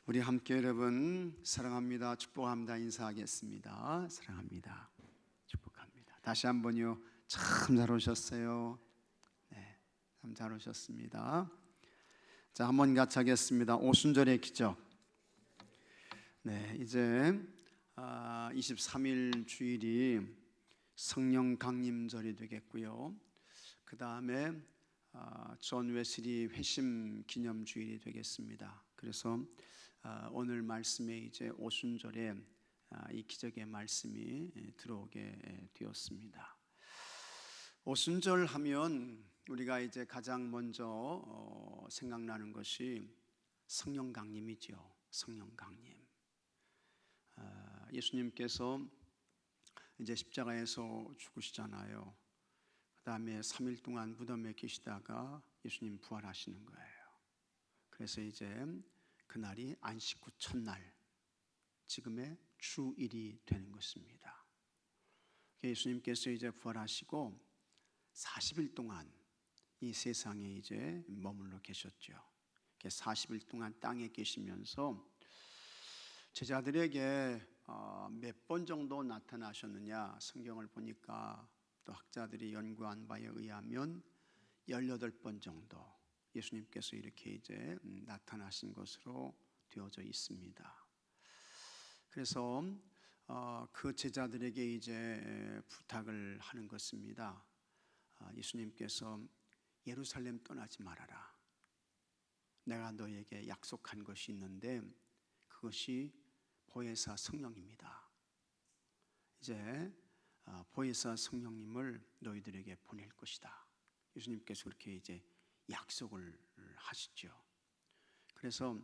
우리 함께 여러분 사랑합니다, 축복합니다 인사하겠습니다. 사랑합니다, 축복합니다. 다시 한번요. 참 잘 오셨어요. 네, 참 잘 오셨습니다. 자, 한번 같이 하겠습니다. 오순절의 기적. 네, 이제 23일 주일이 성령 강림절이 되겠고요. 그 다음에 존 웨슬리 회심 기념 주일이 되겠습니다. 그래서 오늘 말씀에 이제 오순절에 이 기적의 말씀이 들어오게 되었습니다. 오순절 하면 우리가 이제 가장 먼저 생각나는 것이 성령 강림이죠. 성령 강림. 예수님께서 이제 십자가에서 죽으시잖아요. 그 다음에 3일 동안 무덤에 계시다가 예수님 부활하시는 거예요. 그래서 이제 그날이 안식 후 첫날, 지금의 주일이 되는 것입니다. 예수님께서 이제 부활하시고 40일 동안 이 세상에 이제 머물러 계셨죠. 40일 동안 땅에 계시면서 제자들에게 몇 번 정도 나타나셨느냐, 성경을 보니까 또 학자들이 연구한 바에 의하면 18번 정도 예수님께서 이렇게 이제 나타나신 것으로 되어져 있습니다. 그래서 그 제자들에게 이제 부탁을 하는 것입니다. 예수님께서 예루살렘 떠나지 말아라. 내가 너에게 약속한 것이 있는데 그것이 보혜사 성령입니다. 이제 보혜사 성령님을 너희들에게 보낼 것이다. 예수님께서 그렇게 이제 약속을 하시죠. 그래서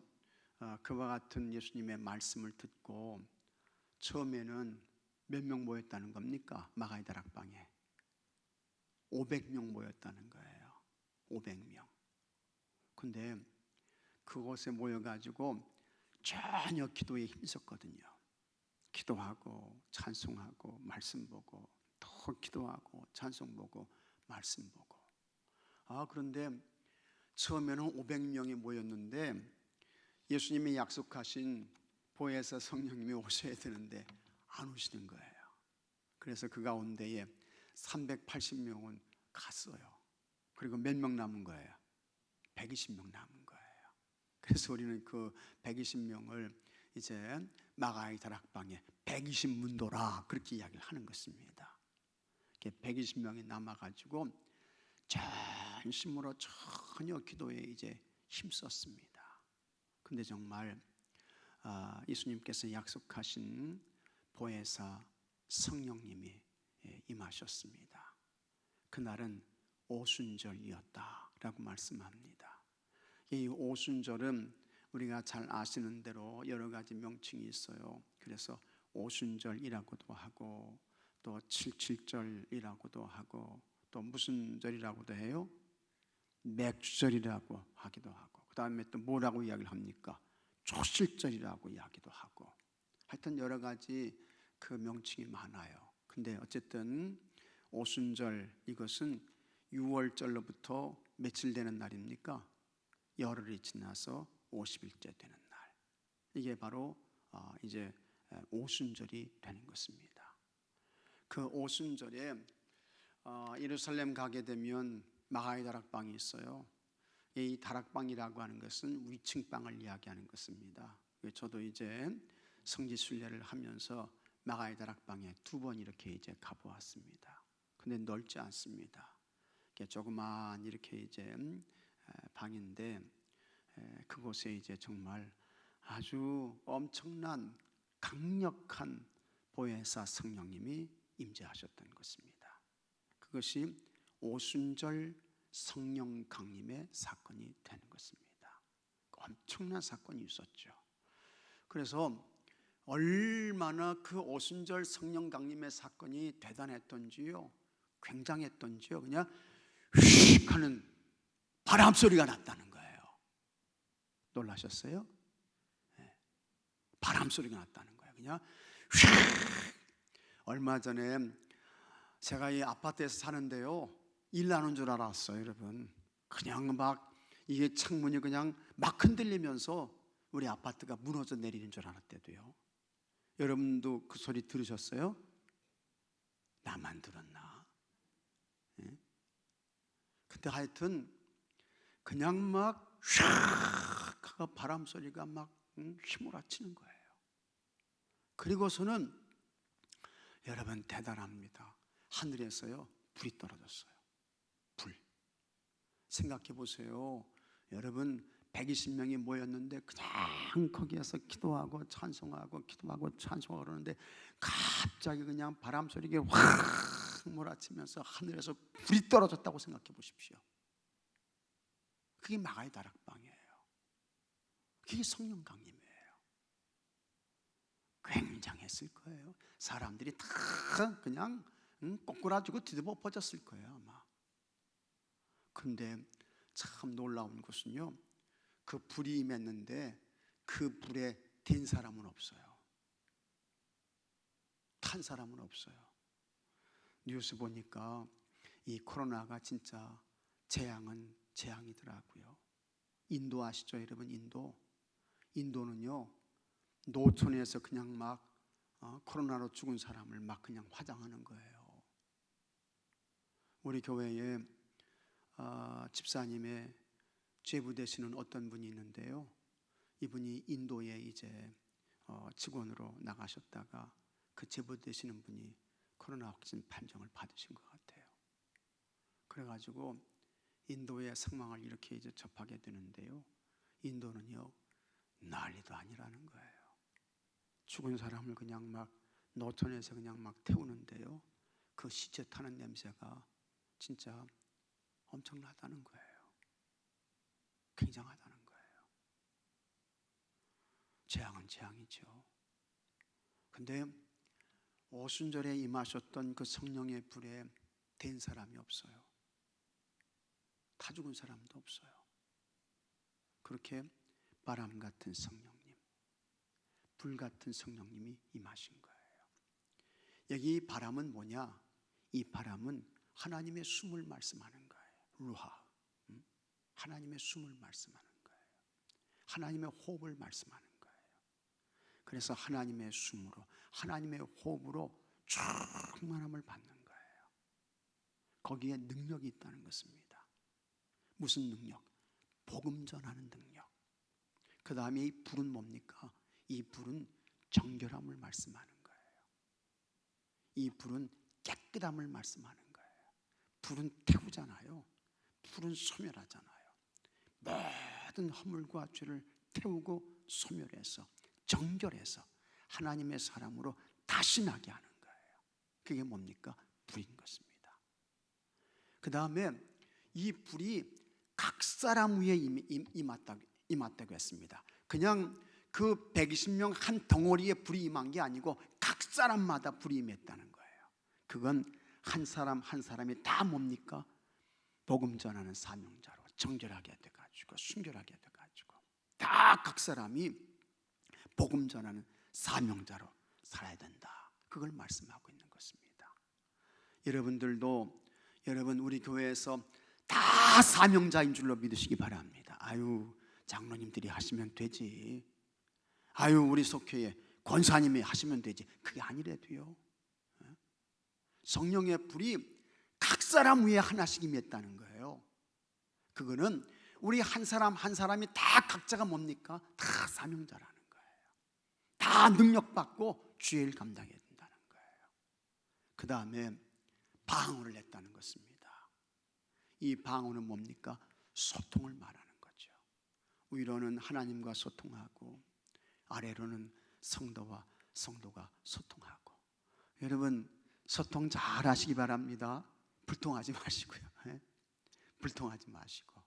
그와 같은 예수님의 말씀을 듣고 처음에는 몇 명 모였다는 겁니까? 마가의 다락방에 500명 모였다는 거예요. 500명. 근데 그곳에 모여가지고 전혀 기도에 힘썼거든요. 기도하고 찬송하고 말씀 보고 또 기도하고 찬송 보고 말씀 보고. 그런데 처음에는 500명이 모였는데 예수님이 약속하신 보혜사 성령님이 오셔야 되는데 안 오시는 거예요. 그래서 그 가운데에 380명은 갔어요. 그리고 몇 명 남은 거예요? 120명 남은 거예요. 그래서 우리는 그 120명을 이제 마가의 다락방에 120문도라 그렇게 이야기를 하는 것입니다. 120명이 남아가지고 전심으로 전혀 기도에 이제 힘썼습니다. 근데 정말 예수님께서 약속하신 보혜사 성령님이 임하셨습니다. 그날은 오순절이었다라고 말씀합니다. 이 오순절은 우리가 잘 아시는 대로 여러 가지 명칭이 있어요. 그래서 오순절이라고도 하고 또 칠칠절이라고도 하고 또 무슨 절이라고도 해요? 맥주절이라고 하기도 하고 그 다음에 또 뭐라고 이야기를 합니까? 초실절이라고 이야기도 하고 하여튼 여러 가지 그 명칭이 많아요. 근데 어쨌든 오순절 이것은 6월절로부터 며칠 되는 날입니까? 열흘이 지나서 50일째 되는 날. 이게 바로 이제 오순절이 되는 것입니다. 그 오순절에 예루살렘 가게 되면 마가의 다락방이 있어요. 이 다락방이라고 하는 것은 위층방을 이야기하는 것입니다. 저도 이제 성지 순례를 하면서 마가의 다락방에 2번 이렇게 이제 가보았습니다. 근데 넓지 않습니다. 조그만 이렇게 이제 방인데 그곳에 이제 정말 아주 엄청난 강력한 보혜사 성령님이 임재하셨던 것입니다. 그것이 오순절 성령 강림의 사건이 되는 것입니다. 엄청난 사건이 있었죠. 그래서 얼마나 그 오순절 성령 강림의 사건이 대단했던지요, 굉장했던지요, 그냥 휙 하는 바람 소리가 났다는 거예요. 놀라셨어요? 네. 바람 소리가 났다는 거예요. 그냥 휙. 얼마 전에 제가 이 아파트에서 사는데요, 일 나는 줄 알았어요, 여러분. 그냥 막 이게 창문이 그냥 막 흔들리면서 우리 아파트가 무너져 내리는 줄 알았대도요. 여러분도 그 소리 들으셨어요? 나만 들었나? 예? 근데 하여튼 그냥 막 샥 바람 소리가 막 휘몰아치는 거예요. 그리고서는 여러분 대단합니다. 하늘에서요 불이 떨어졌어요. 불. 생각해 보세요. 여러분 120명이 모였는데 그냥 거기에서 기도하고 찬송하고 기도하고 찬송하고 그러는데 갑자기 그냥 바람 소리가 확 몰아치면서 하늘에서 불이 떨어졌다고 생각해 보십시오. 그게 마가의 다락방이에요. 그게 성령 강림이에요. 굉장했을 거예요. 사람들이 다 그냥 꼬꾸라지고 뒤집어 엎어졌을 거예요 아마. 근데 참 놀라운 것은요, 그 불이 임했는데 그 불에 댄 사람은 없어요. 탄 사람은 없어요. 뉴스 보니까 이 코로나가 진짜 재앙은 재앙이더라고요. 인도 아시죠 여러분? 인도는요 노천에서 그냥 막 코로나로 죽은 사람을 막 그냥 화장하는 거예요. 우리 교회에 집사님의 제부 되시는 어떤 분이 있는데요, 이분이 인도에 이제 직원으로 나가셨다가 그 제부 되시는 분이 코로나 확진 판정을 받으신 것 같아요. 그래가지고 인도의 상황을 이렇게 이제 접하게 되는데요, 인도는요 난리도 아니라는 거예요. 죽은 사람을 그냥 막 노천에서 그냥 막 태우는데요, 그 시체 타는 냄새가 진짜 엄청나다는 거예요. 굉장하다는 거예요. 재앙은 재앙이죠. 근데 오순절에 임하셨던 그 성령의 불에 댄 사람이 없어요. 다 죽은 사람도 없어요. 그렇게 바람 같은 성령님, 불 같은 성령님이 임하신 거예요. 여기 바람은 뭐냐? 이 바람은 하나님의 숨을 말씀하는 거예요. 루하, 하나님의 숨을 말씀하는 거예요. 하나님의 호흡을 말씀하는 거예요. 그래서 하나님의 숨으로, 하나님의 호흡으로 충만함을 받는 거예요. 거기에 능력이 있다는 것입니다. 무슨 능력? 복음 전하는 능력. 그 다음에 이 불은 뭡니까? 이 불은 정결함을 말씀하는 거예요. 이 불은 깨끗함을 말씀하는 거예요. 불은 태우잖아요. 불은 소멸하잖아요. 모든 허물과 죄를 태우고 소멸해서 정결해서 하나님의 사람으로 다시 나게 하는 거예요. 그게 뭡니까? 불인 것입니다. 그 다음에 이 불이 각 사람 위에 임했다고 했습니다. 그냥 그 120명 한 덩어리에 불이 임한 게 아니고 각 사람마다 불이 임했다는 거예요. 그건 한 사람 한 사람이 다 뭡니까? 복음 전하는 사명자로 정결하게 돼가지고 순결하게 돼가지고 다 각 사람이 복음 전하는 사명자로 살아야 된다. 그걸 말씀하고 있는 것입니다. 여러분들도 여러분 우리 교회에서 다 사명자인 줄로 믿으시기 바랍니다. 아유 장로님들이 하시면 되지, 아유 우리 속교회 권사님이 하시면 되지, 그게 아니래도요, 성령의 불이 각 사람 위에 하나씩 임했다는 거예요. 그거는 우리 한 사람 한 사람이 다 각자가 뭡니까? 다 사명자라는 거예요. 다 능력받고 주의를 감당해야 된다는 거예요. 그 다음에 방언을 냈다는 것입니다. 이 방언은 뭡니까? 소통을 말하는 거죠. 위로는 하나님과 소통하고 아래로는 성도와 성도가 소통하고. 여러분 소통 잘 하시기 바랍니다. 불통하지 마시고요. 불통하지 마시고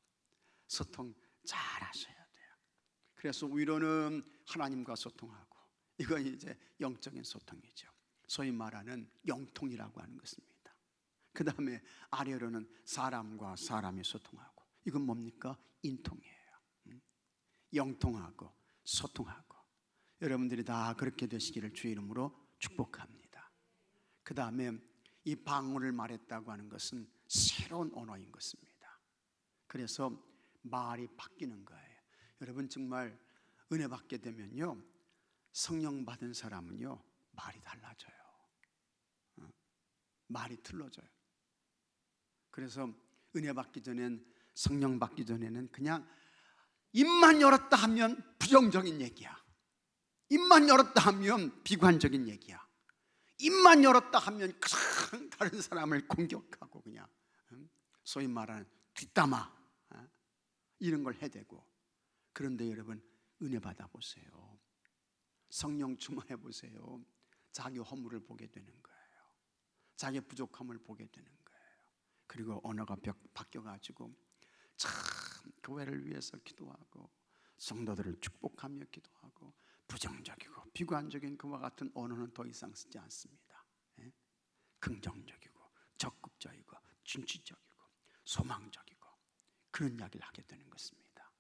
소통 잘 하셔야 돼요. 그래서 위로는 하나님과 소통하고, 이건 이제 영적인 소통이죠. 소위 말하는 영통이라고 하는 것입니다. 그 다음에 아래로는 사람과 사람이 소통하고, 이건 뭡니까? 인통이에요. 영통하고 소통하고. 여러분들이 다 그렇게 되시기를 주의 이름으로 축복합니다. 그 다음에 이 방언을 말했다고 하는 것은 새로운 언어인 것입니다. 그래서 말이 바뀌는 거예요. 여러분 정말 은혜 받게 되면요, 성령 받은 사람은요 말이 달라져요. 말이 틀어져요. 그래서 은혜 받기 전엔, 성령 받기 전에는 그냥 입만 열었다 하면 부정적인 얘기야. 입만 열었다 하면 비관적인 얘기야. 입만 열었다 하면 그냥 다른 사람을 공격하고 그냥 소위 말하는 뒷담화 이런 걸 해대고. 그런데 여러분, 은혜 받아보세요. 성령 충만해 보세요. 자기 허물을 보게 되는 거예요. 자기 부족함을 보게 되는 거예요. 그리고 언어가 바뀌어가지고 참 교회를 위해서 기도하고 성도들을 축복하며 기도하고 부정적이고 비관적인 그와 같은 언어는 더 이상 쓰지 않습니다. 긍정적이고 적극적이고 진취적이고 소망적이고 그런 이야기를 하게 되는 것입니다.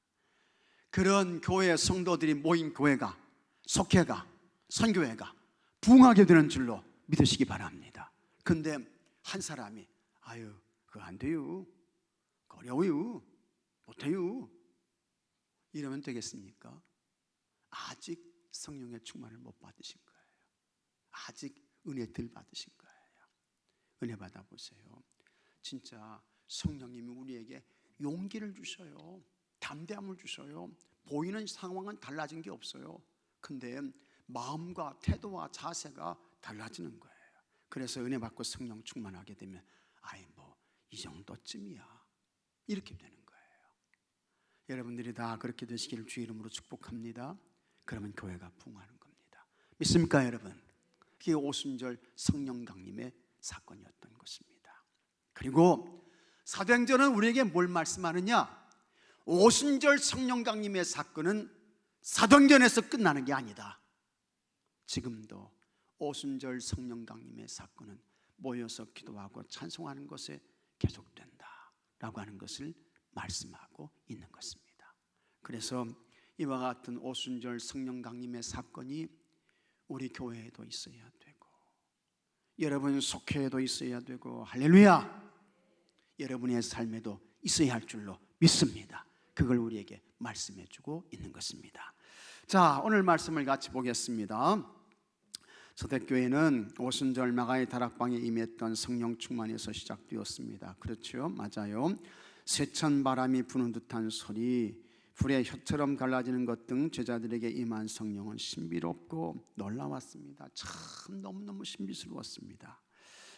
그런 교회 성도들이 모인 교회가, 속회가, 선교회가 부흥하게 되는 줄로 믿으시기 바랍니다. 근데 한 사람이 아유 그거 안 돼요, 어려워요, 못해요 이러면 되겠습니까? 아직 성령의 충만을 못 받으신 거예요. 아직 은혜 덜 받으신 거예요. 은혜 받아보세요. 진짜 성령님이 우리에게 용기를 주셔요. 담대함을 주셔요. 보이는 상황은 달라진 게 없어요. 근데 마음과 태도와 자세가 달라지는 거예요. 그래서 은혜 받고 성령 충만하게 되면 아이 뭐 이 정도쯤이야 이렇게 되는 거예요. 여러분들이 다 그렇게 되시기를 주의 이름으로 축복합니다. 그러면 교회가 부흥하는 겁니다. 믿습니까 여러분? 그게 오순절 성령 강림의 사건이었던 것입니다. 그리고 사도행전은 우리에게 뭘 말씀하느냐? 오순절 성령 강림의 사건은 사도행전에서 끝나는 게 아니다. 지금도 오순절 성령 강림의 사건은 모여서 기도하고 찬송하는 것에 계속된다라고 하는 것을 말씀하고 있는 것입니다. 그래서 이와 같은 오순절 성령 강림의 사건이 우리 교회에도 있어야 되고 여러분 속회에도 있어야 되고 할렐루야, 여러분의 삶에도 있어야 할 줄로 믿습니다. 그걸 우리에게 말씀해 주고 있는 것입니다. 자, 오늘 말씀을 같이 보겠습니다. 초대교회는 오순절 마가의 다락방에 임했던 성령 충만에서 시작되었습니다. 그렇죠? 맞아요. 세찬 바람이 부는 듯한 소리, 불의 혀처럼 갈라지는 것 등 제자들에게 임한 성령은 신비롭고 놀라웠습니다. 참 너무너무 신비스러웠습니다.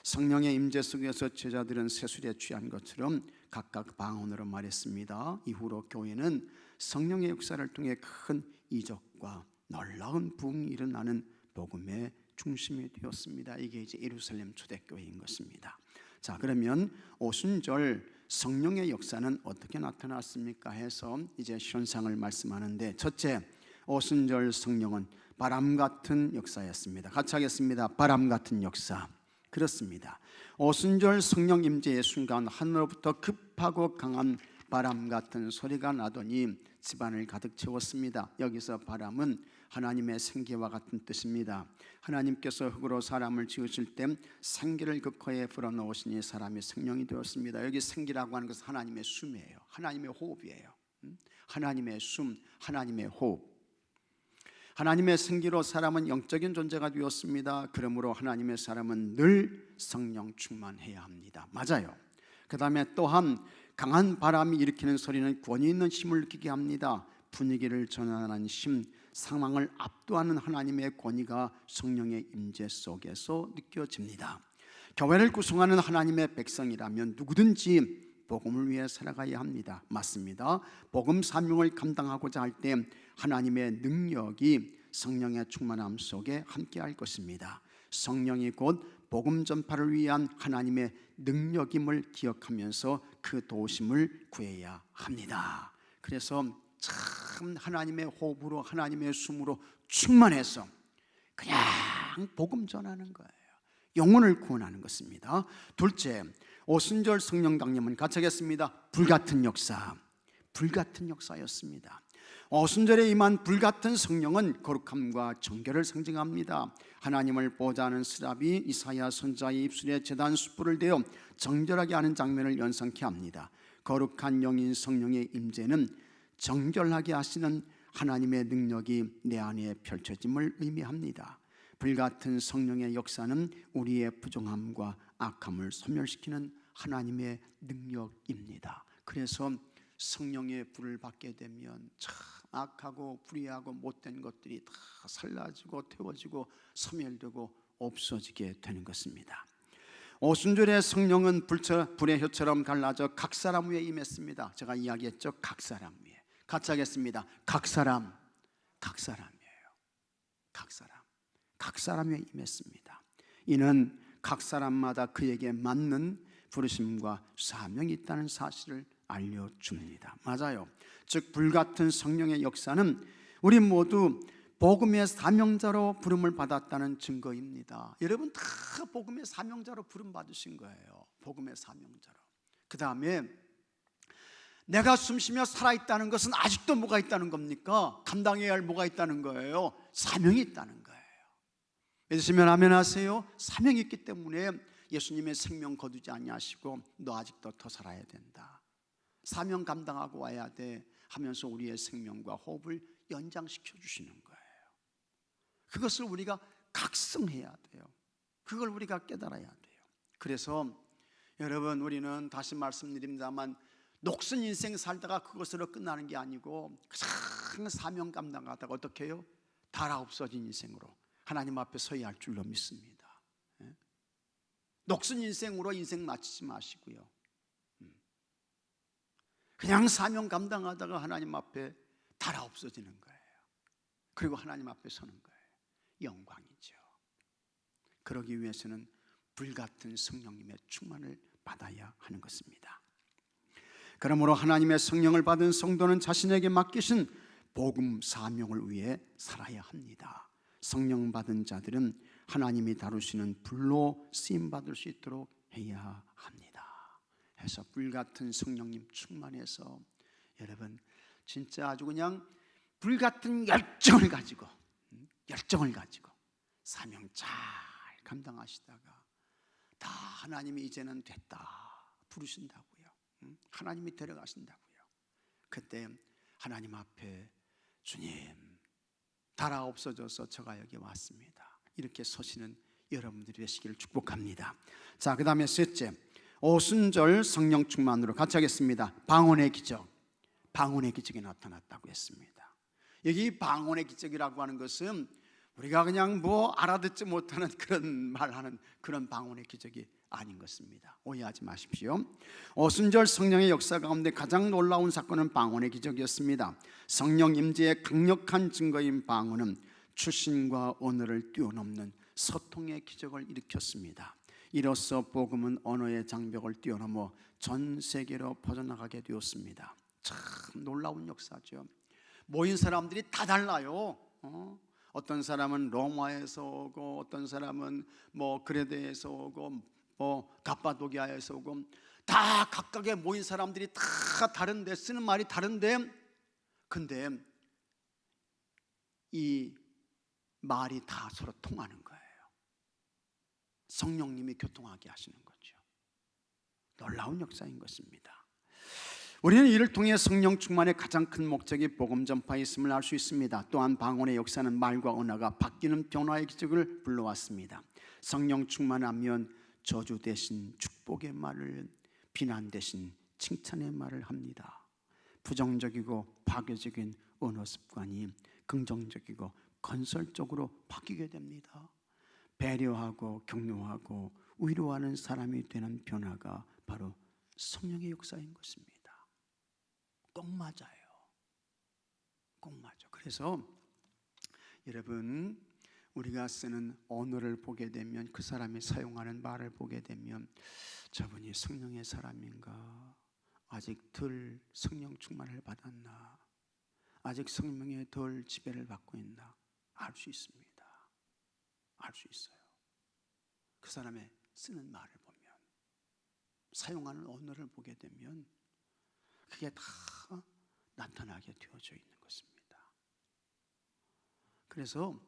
성령의 임재 속에서 제자들은 세술에 취한 것처럼 각각 방언으로 말했습니다. 이후로 교회는 성령의 역사를 통해 큰 이적과 놀라운 부흥이 일어나는 복음의 중심이 되었습니다. 이게 이제 예루살렘 초대교회인 것입니다. 자, 그러면 오순절 성령의 역사는 어떻게 나타났습니까? 해서 이제 현상을 말씀하는데, 첫째, 오순절 성령은 바람 같은 역사였습니다. 같이 하겠습니다. 바람 같은 역사. 그렇습니다. 오순절 성령 임재의 순간 하늘로부터 급하고 강한 바람 같은 소리가 나더니 집안을 가득 채웠습니다. 여기서 바람은 하나님의 생기와 같은 뜻입니다. 하나님께서 흙으로 사람을 지으실 때 생기를 그 코에 불어넣으시니 사람이 생명이 되었습니다. 여기 생기라고 하는 것은 하나님의 숨이에요. 하나님의 호흡이에요. 하나님의 숨, 하나님의 호흡. 하나님의 생기로 사람은 영적인 존재가 되었습니다. 그러므로 하나님의 사람은 늘 성령 충만해야 합니다. 맞아요. 그 다음에 또한 강한 바람이 일으키는 소리는 권위 있는 힘을 느끼게 합니다. 분위기를 전환하는 힘, 상황을 압도하는 하나님의 권위가 성령의 임재 속에서 느껴집니다. 교회를 구성하는 하나님의 백성이라면 누구든지 복음을 위해 살아가야 합니다. 맞습니다. 복음 사명을 감당하고자 할 때 하나님의 능력이 성령의 충만함 속에 함께할 것입니다. 성령이 곧 복음 전파를 위한 하나님의 능력임을 기억하면서 그 도우심을 구해야 합니다. 그래서 참 하나님의 호흡으로, 하나님의 숨으로 충만해서 그냥 복음 전하는 거예요. 영혼을 구원하는 것입니다. 둘째, 오순절 성령 강림은 같이 하겠습니다. 불같은 역사. 불같은 역사였습니다. 오순절에 임한 불같은 성령은 거룩함과 정결을 상징합니다. 하나님을 보좌하는 스랍이 이사야 선지자의 입술에 제단 숯불을 대어 정결하게 하는 장면을 연상케 합니다. 거룩한 영인 성령의 임재는 정결하게 하시는 하나님의 능력이 내 안에 펼쳐짐을 의미합니다. 불같은 성령의 역사는 우리의 부정함과 악함을 소멸시키는 하나님의 능력입니다. 그래서 성령의 불을 받게 되면 참 악하고 불의하고 못된 것들이 다 살라지고 태워지고 소멸되고 없어지게 되는 것입니다. 오순절에 성령은 불의 혀처럼 갈라져 각 사람 위에 임했습니다. 제가 이야기했죠. 각 사람 위에. 같이 하겠습니다. 각 사람이에요. 각 사람 위에 임했습니다. 이는 각 사람마다 그에게 맞는 부르심과 사명이 있다는 사실을 알려줍니다. 맞아요. 즉 불같은 성령의 역사는 우리 모두 복음의 사명자로 부름을 받았다는 증거입니다. 여러분 다 복음의 사명자로 부름 받으신 거예요. 복음의 사명자로. 그 다음에 내가 숨쉬며 살아있다는 것은 아직도 뭐가 있다는 겁니까? 감당해야 할 뭐가 있다는 거예요? 사명이 있다는 거예요. 믿으시면 아멘 하세요. 사명이 있기 때문에 예수님의 생명 거두지 아니하시고 너 아직도 더 살아야 된다, 사명 감당하고 와야 돼 하면서 우리의 생명과 호흡을 연장시켜 주시는 거예요. 그것을 우리가 각성해야 돼요. 그걸 우리가 깨달아야 돼요. 그래서 여러분 우리는 다시 말씀드립니다만 녹슨 인생 살다가 그것으로 끝나는 게 아니고 그냥 사명 감당하다가 어떻게 해요? 달아 없어진 인생으로 하나님 앞에 서야 할 줄로 믿습니다. 녹슨 인생으로 인생 마치지 마시고요, 그냥 사명 감당하다가 하나님 앞에 달아 없어지는 거예요. 그리고 하나님 앞에 서는 거예요. 영광이죠. 그러기 위해서는 불같은 성령님의 충만을 받아야 하는 것입니다. 그러므로 하나님의 성령을 받은 성도는 자신에게 맡기신 복음 사명을 위해 살아야 합니다. 성령 받은 자들은 하나님이 다루시는 불로 쓰임받을 수 있도록 해야 합니다. 해서 불같은 성령님 충만해서 여러분 진짜 아주 그냥 불같은 열정을 가지고 사명 잘 감당하시다가 다 하나님이 이제는 됐다 부르신다고요. 하나님이 데려가신다고요. 그때 하나님 앞에 주님 달아 없어져서 제가 여기 왔습니다, 이렇게 서시는 여러분들이 되시기를 축복합니다. 자, 그 다음에 셋째, 오순절 성령 충만으로 같이 하겠습니다. 방언의 기적. 방언의 기적이 나타났다고 했습니다. 여기 방언의 기적이라고 하는 것은 우리가 그냥 뭐 알아듣지 못하는 그런 말하는 그런 방언의 기적이 아닌 것입니다. 오해하지 마십시오. 오순절 성령의 역사 가운데 가장 놀라운 사건은 방언의 기적이었습니다. 성령 임재의 강력한 증거인 방언은 출신과 언어를 뛰어넘는 소통의 기적을 일으켰습니다. 이로써 복음은 언어의 장벽을 뛰어넘어 전 세계로 퍼져나가게 되었습니다. 참 놀라운 역사죠. 모인 사람들이 다 달라요. 어떤 사람은 로마에서 오고, 어떤 사람은 뭐 그레데에서 오고, 뭐 갑바도기아에서 오고, 다 각각의 모인 사람들이 다 다른데, 쓰는 말이 다른데, 근데 이 말이 다 서로 통하는 거예요. 성령님이 교통하게 하시는 거죠. 놀라운 역사인 것입니다. 우리는 이를 통해 성령 충만의 가장 큰 목적이 복음 전파에 있음을 알 수 있습니다. 또한 방언의 역사는 말과 언어가 바뀌는 변화의 기적을 불러왔습니다. 성령 충만하면 저주 대신 축복의 말을, 비난 대신 칭찬의 말을 합니다. 부정적이고 파괴적인 언어 습관이 긍정적이고 건설적으로 바뀌게 됩니다. 배려하고 격려하고 위로하는 사람이 되는 변화가 바로 성령의 역사인 것입니다. 꼭 맞아요. 꼭 맞아. 그래서 여러분 우리가 쓰는 언어를 보게 되면, 그 사람이 사용하는 말을 보게 되면 저분이 성령의 사람인가, 아직 덜 성령 충만을 받았나, 아직 성령의 덜 지배를 받고 있나 알 수 있습니다. 알 수 있어요. 그 사람의 쓰는 말을 보면, 사용하는 언어를 보게 되면 그게 다 나타나게 되어져 있는 것입니다. 그래서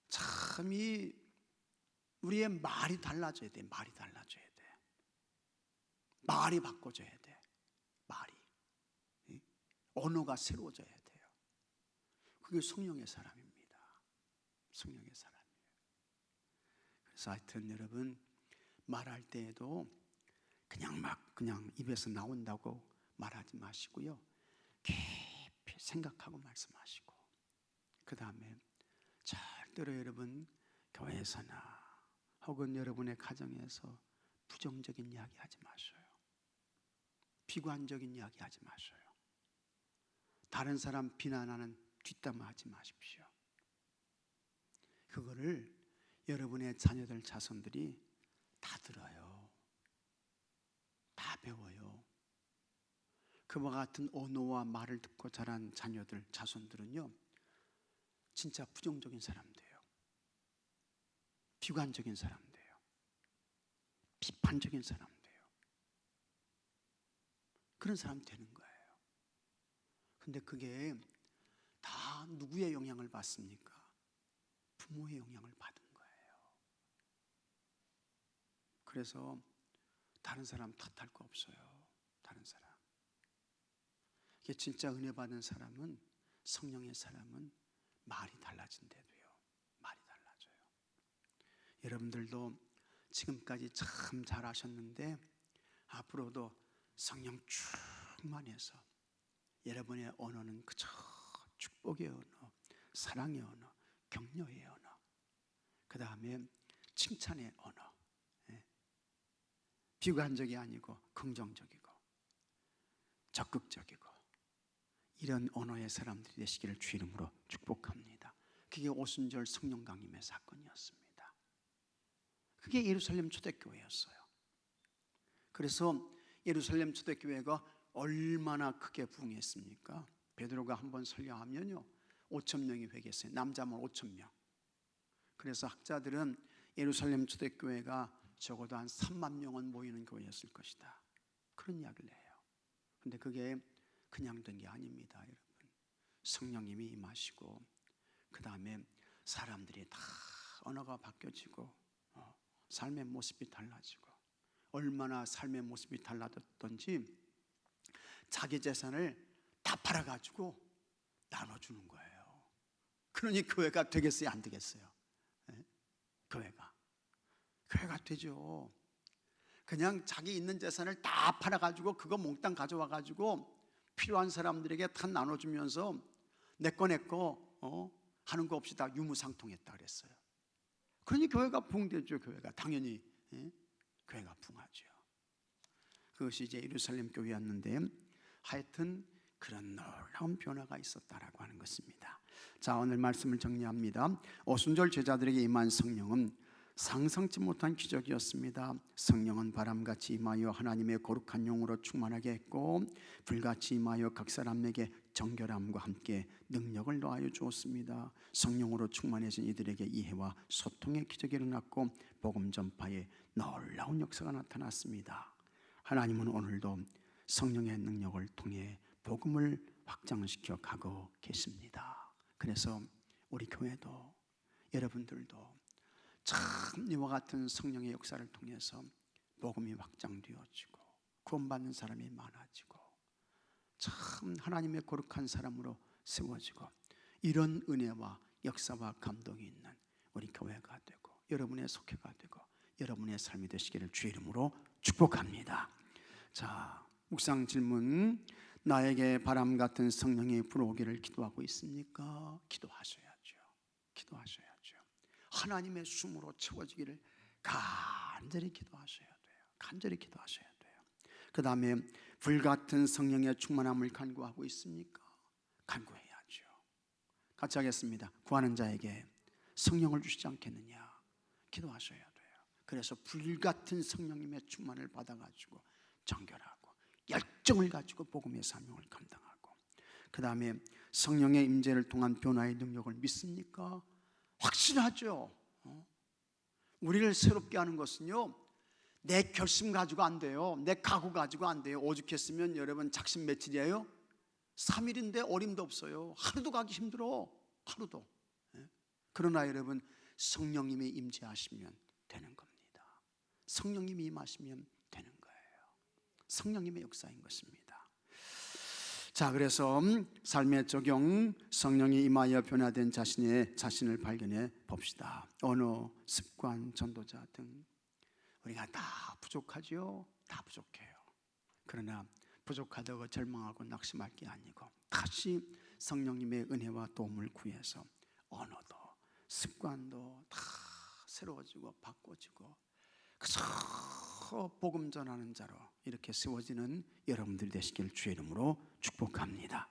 참 이 우리의 말이 달라져야 돼. 말이 달라져야 돼. 말이 바꿔져야 돼. 말이 언어가 새로워져야 돼요. 그게 성령의 사람입니다. 성령의 사람이에요. 그래서 하여튼 여러분, 말할 때에도 그냥 입에서 나온다고 말하지 마시고요, 깊이 생각하고 말씀하시고, 그 다음에 절대로 여러분 교회에서나 혹은 여러분의 가정에서 부정적인 이야기 하지 마셔요. 비관적인 이야기 하지 마셔요. 다른 사람 비난하는 뒷담화 하지 마십시오. 그거를 여러분의 자녀들, 자손들이 다 들어요. 다 배워요. 그와 같은 언어와 말을 듣고 자란 자녀들, 자손들은요, 진짜 부정적인 사람 돼요. 비관적인 사람 돼요. 비판적인 사람 돼요. 그런 사람 되는 거예요. 근데 그게 다 누구의 영향을 받습니까? 부모의 영향을 받은 거예요. 그래서 다른 사람 탓할 거 없어요. 다른 사람. 이게 진짜 은혜 받은 사람은, 성령의 사람은 말이 달라진대도요. 말이 달라져요. 여러분들도 지금까지 참 잘하셨는데 앞으로도 성령 충만해서 여러분의 언어는 그저 축복의 언어, 사랑의 언어, 격려의 언어, 그 다음에 칭찬의 언어, 비관적이 아니고 긍정적이고 적극적이고 이런 언어의 사람들이 되시기를 주 이름으로 축복합니다. 그게 오순절 성령 강림의 사건이었습니다. 그게 예루살렘 초대교회였어요. 그래서 예루살렘 초대교회가 얼마나 크게 부흥했습니까? 베드로가 한번 설교하면요 5,000명이 회개했어요. 남자만 5,000명. 그래서 학자들은 예루살렘 초대교회가 적어도 한 3만 명은 모이는 교회였을 것이다, 그런 이야기를 해요. 근데 그게 그냥 된 게 아닙니다. 여러분, 성령님이 임하시고 그 다음에 사람들이 다 언어가 바뀌어지고 삶의 모습이 달라지고, 얼마나 삶의 모습이 달라졌던지 자기 재산을 다 팔아가지고 나눠주는 거예요. 그러니 교회가 되겠어요, 안 되겠어요? 교회가 되죠. 그냥 자기 있는 재산을 다 팔아가지고 그거 몽땅 가져와가지고 필요한 사람들에게 다 나눠주면서 내거 하는 거 없이 다 유무상통했다 그랬어요. 그러니 교회가 부흥되죠. 교회가 당연히 교회가 부흥하죠. 그것이 이제 예루살렘 교회였는데 하여튼 그런 놀라운 변화가 있었다라고 하는 것입니다. 자, 오늘 말씀을 정리합니다. 오순절 제자들에게 임한 성령은 상상치 못한 기적이었습니다. 성령은 바람같이 임하여 하나님의 거룩한 영으로 충만하게 했고 불같이 임하여 각 사람에게 정결함과 함께 능력을 더하여 주었습니다. 성령으로 충만해진 이들에게 이해와 소통의 기적이 일어났고 복음 전파에 놀라운 역사가 나타났습니다. 하나님은 오늘도 성령의 능력을 통해 복음을 확장시켜 가고 계십니다. 그래서 우리 교회도 여러분들도 참 이와 같은 성령의 역사를 통해서 복음이 확장되어지고 구원받는 사람이 많아지고 참 하나님의 거룩한 사람으로 세워지고 이런 은혜와 역사와 감동이 있는 우리 교회가 되고 여러분의 속회가 되고 여러분의 삶이 되시기를 주의 이름으로 축복합니다. 자, 묵상 질문. 나에게 바람 같은 성령이 불어오기를 기도하고 있습니까? 기도하셔야죠. 기도하셔야죠. 하나님의 숨으로 채워지기를 간절히 기도하셔야 돼요. 간절히 기도하셔야 돼요. 그 다음에 불같은 성령의 충만함을 간구하고 있습니까? 간구해야죠. 같이 하겠습니다. 구하는 자에게 성령을 주시지 않겠느냐? 기도하셔야 돼요. 그래서 불같은 성령님의 충만을 받아가지고 정결하고 열정을 가지고 복음의 사명을 감당하고, 그 다음에 성령의 임재를 통한 변화의 능력을 믿습니까? 확신하죠. 우리를 새롭게 하는 것은요 내 결심 가지고 안 돼요. 내 각오 가지고 안 돼요. 오죽했으면 여러분 작심 며칠이에요? 3일인데 어림도 없어요. 하루도 가기 힘들어. 하루도. 그러나 여러분 성령님이 임재하시면 되는 겁니다. 성령님이 임하시면 되는 거예요. 성령님의 역사인 것입니다. 자, 그래서 삶의 적용, 성령이 임하여 변화된 자신을 발견해 봅시다. 언어, 습관, 전도자 등 우리가 다 부족하죠. 다 부족해요. 그러나 부족하다고 절망하고 낙심할 게 아니고 다시 성령님의 은혜와 도움을 구해서 언어도 습관도 다 새로워지고 바꿔지고 그저 복음 전하는 자로 이렇게 세워지는 여러분들이 되시길 주의 이름으로 축복합니다.